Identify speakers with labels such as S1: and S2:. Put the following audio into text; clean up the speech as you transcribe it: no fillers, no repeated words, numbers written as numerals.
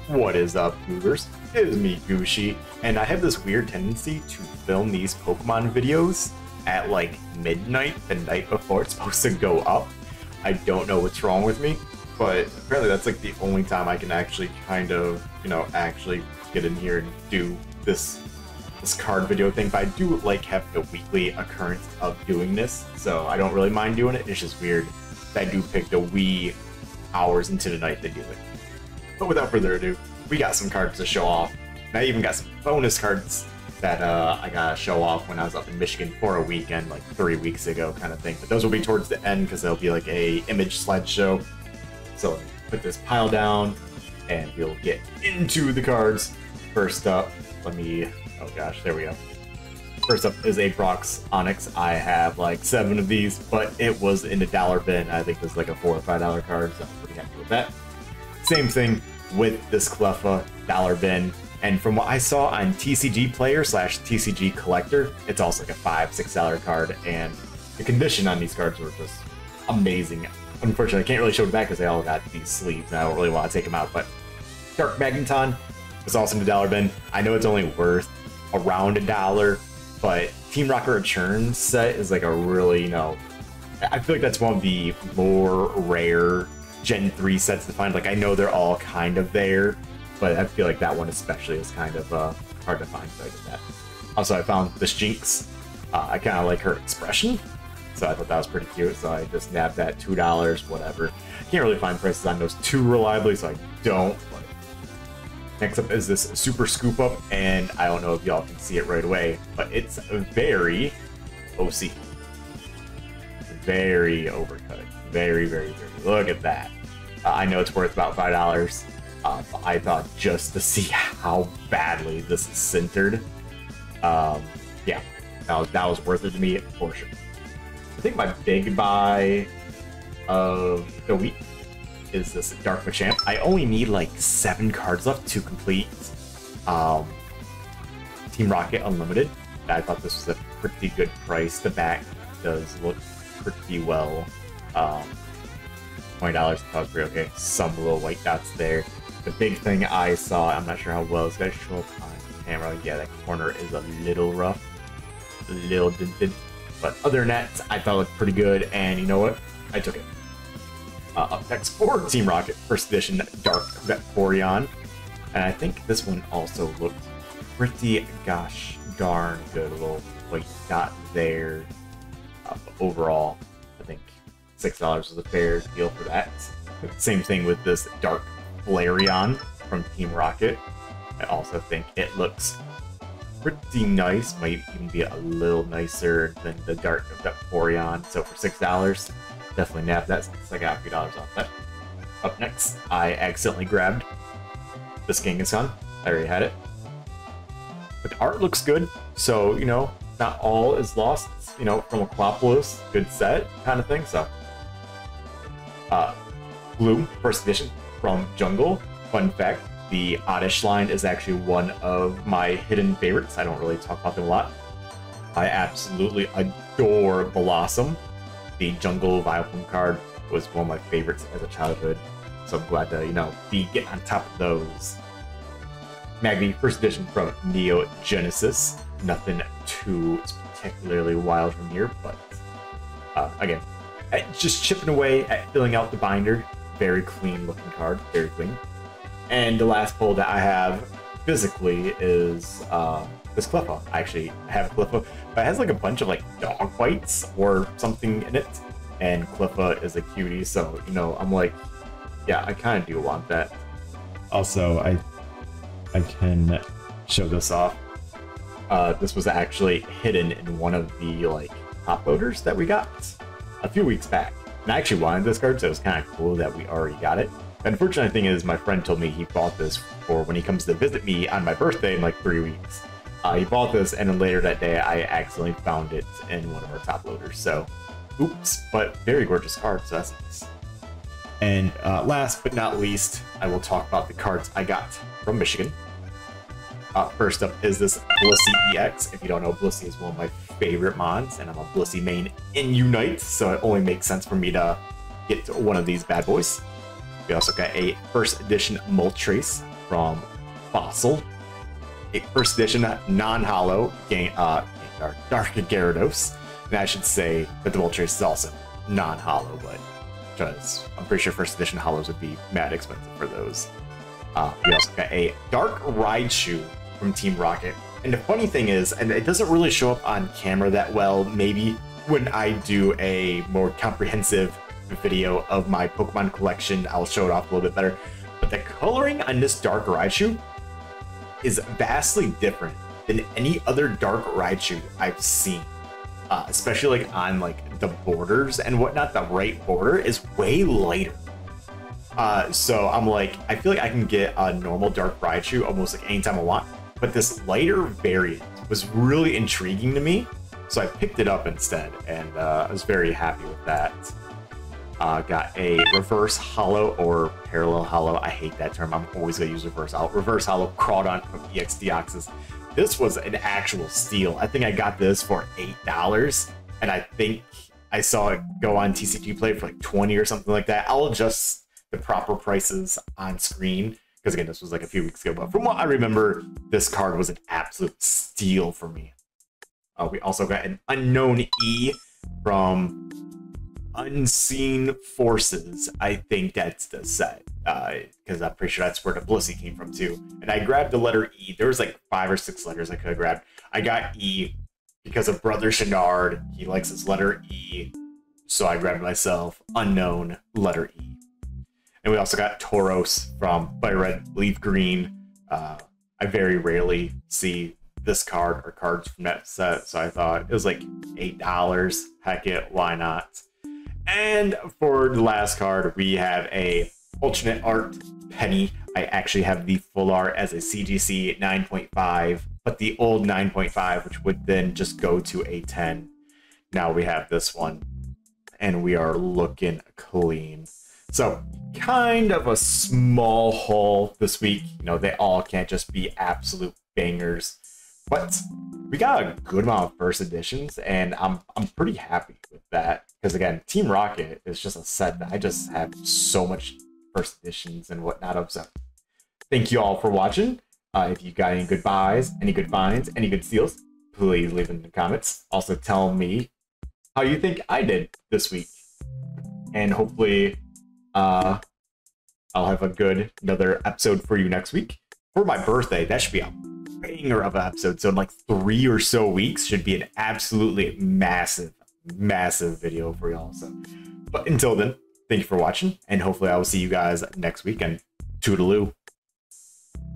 S1: What is up, Goobers? It is me, Gooshi, and I have this weird tendency to film these Pokemon videos at like midnight, the night before it's supposed to go up. I don't know what's wrong with me, but apparently that's like the only time I can actually kind of, actually get in here and do this card video thing. But I do like have the weekly occurrence of doing this, so I don't really mind doing it. It's just weird that I do pick the wee hours into the night to do it. But without further ado, we got some cards to show off. And I even got some bonus cards that I gotta show off when I was up in Michigan for a weekend, like 3 weeks ago kind of thing. But those will be towards the end because they'll be like a image slideshow. So put this pile down and we'll get into the cards. First up, oh gosh, there we go. First up is a Brock's Onyx. I have like 7 of these, but it was in the dollar bin. I think it was like a $4 or $5 card, so I'm pretty happy with that. Same thing with this Cleffa dollar bin, and from what I saw on TCG Player / TCG Collector, it's also like a $5 or $6 card, and the condition on these cards were just amazing. Unfortunately, I can't really show it back because they all got these sleeves, and I don't really want to take them out, but Dark Magneton was also in the dollar bin. I know it's only worth around $1, but Team Rocket Return set is like a really, I feel like that's one of the more rare Gen 3 sets to find. Like, I know they're all kind of there, but I feel like that one especially is kind of hard to find, so I did that. Also, I found this Jinx. I kind of like her expression, so I thought that was pretty cute, so I just nabbed that $2, whatever. Can't really find prices on those too reliably, so I don't. But next up is this Super Scoop Up, and I don't know if y'all can see it right away, but it's very OC. Very overcut. Very, very, very. Look at that. I know it's worth about $5, but I thought just to see how badly this is centered, yeah, that was worth it to me for sure. I think my big buy of the week is this Dark Machamp. I only need like 7 cards left to complete Team Rocket Unlimited. I thought this was a pretty good price. The back does look pretty well. $20, that was pretty okay. Some little white dots there. The big thing I saw, I'm not sure how well it's gonna show up on camera. Yeah, that corner is a little rough, a little dented. But other than that, I thought it looked pretty good, and you know what? I took it. Up next for Team Rocket, first edition Dark Vaporeon. And I think this one also looked pretty gosh darn good. A little white dot there. But overall, I think $6 was a fair deal for that. Same thing with this Dark Flareon from Team Rocket. I also think it looks pretty nice, might even be a little nicer than the Dark Vaporeon. So for $6, definitely nab that since I got a few dollars off that. Up next, I accidentally grabbed this Kangaskhan. I already had it. But the art looks good, so, not all is lost, from Aquapolis, good set kind of thing, so. Blue, first edition from Jungle. Fun fact, the Oddish line is actually one of my hidden favorites. I don't really talk about them a lot. I absolutely adore Blossom. The Jungle Vileplume card was one of my favorites as a childhood, so I'm glad to, be getting on top of those. Magni, first edition from Neo Genesis. Nothing too particularly wild from here, but again, just chipping away at filling out the binder. Very clean looking card, very clean. And the last pull that I have physically is this Cleffa. I actually have a Cleffa, but it has like a bunch of like dog bites or something in it. And Cleffa is a cutie, so I'm like, yeah, I kind of do want that. Also, I can show this off. This was actually hidden in one of the like top loaders that we got a few weeks back. And I actually wanted this card, so it was kind of cool that we already got it. The unfortunate thing is my friend told me he bought this for when he comes to visit me on my birthday in like 3 weeks. He bought this, and then later that day I accidentally found it in one of our top loaders. So, oops, but very gorgeous card, so that's nice. And last but not least, I will talk about the cards I got from Michigan. First up is this Blissey EX. If you don't know, Blissey is one of my favorite mons, and I'm a Blissey main in Unite, so it only makes sense for me to get one of these bad boys. We also got a first edition Moltres from Fossil, a first edition non-hollow Dark Gyarados. And I should say that the Moltres is also non-hollow, but because I'm pretty sure first edition hollows would be mad expensive for those. We also got a Dark Raichu from Team Rocket. And the funny thing is, and it doesn't really show up on camera that well, maybe when I do a more comprehensive video of my Pokemon collection, I'll show it off a little bit better. But the coloring on this Dark Raichu is vastly different than any other Dark Raichu I've seen. Especially like on like the borders and whatnot. The right border is way lighter. So I'm like, I feel like I can get a normal Dark Raichu almost like anytime I want. But this lighter variant was really intriguing to me. So I picked it up instead, and I was very happy with that. Got a reverse hollow or parallel hollow. I hate that term. I'm always going to use reverse hollow. Reverse hollow Crawdon from EX Deoxys. This was an actual steal. I think I got this for $8, and I think I saw it go on TCG Play for like 20 or something like that. I'll adjust the proper prices on screen, because again, this was like a few weeks ago, but from what I remember, this card was an absolute steal for me. We also got an Unknown E from Unseen Forces. I think that's the set, because I'm pretty sure that's where the Blissey came from too. And I grabbed the letter E. There was like 5 or 6 letters I could have grabbed. I got E because of Brother Shenard. He likes his letter E, so I grabbed myself Unknown letter E. And we also got Tauros from Fire Red, Leaf Green. I very rarely see this card or cards from that set, so I thought it was like $8. Heck it, why not? And for the last card, we have a alternate art Penny. I actually have the full art as a CGC 9.5, but the old 9.5, which would then just go to a 10. Now we have this one, and we are looking clean. So kind of a small haul this week. You know, they all can't just be absolute bangers, but we got a good amount of first editions, and I'm pretty happy with that. Because again, Team Rocket is just a set that I just have so much first editions and whatnot of. So thank you all for watching. If you got any good buys, any good finds, any good steals, please leave in the comments. Also tell me how you think I did this week, and hopefully I'll have another episode for you next week. For my birthday, that should be a banger of an episode. So in like 3 or so weeks should be an absolutely massive video for y'all. So, but until then, thank you for watching, and hopefully I will see you guys next week, and toodaloo.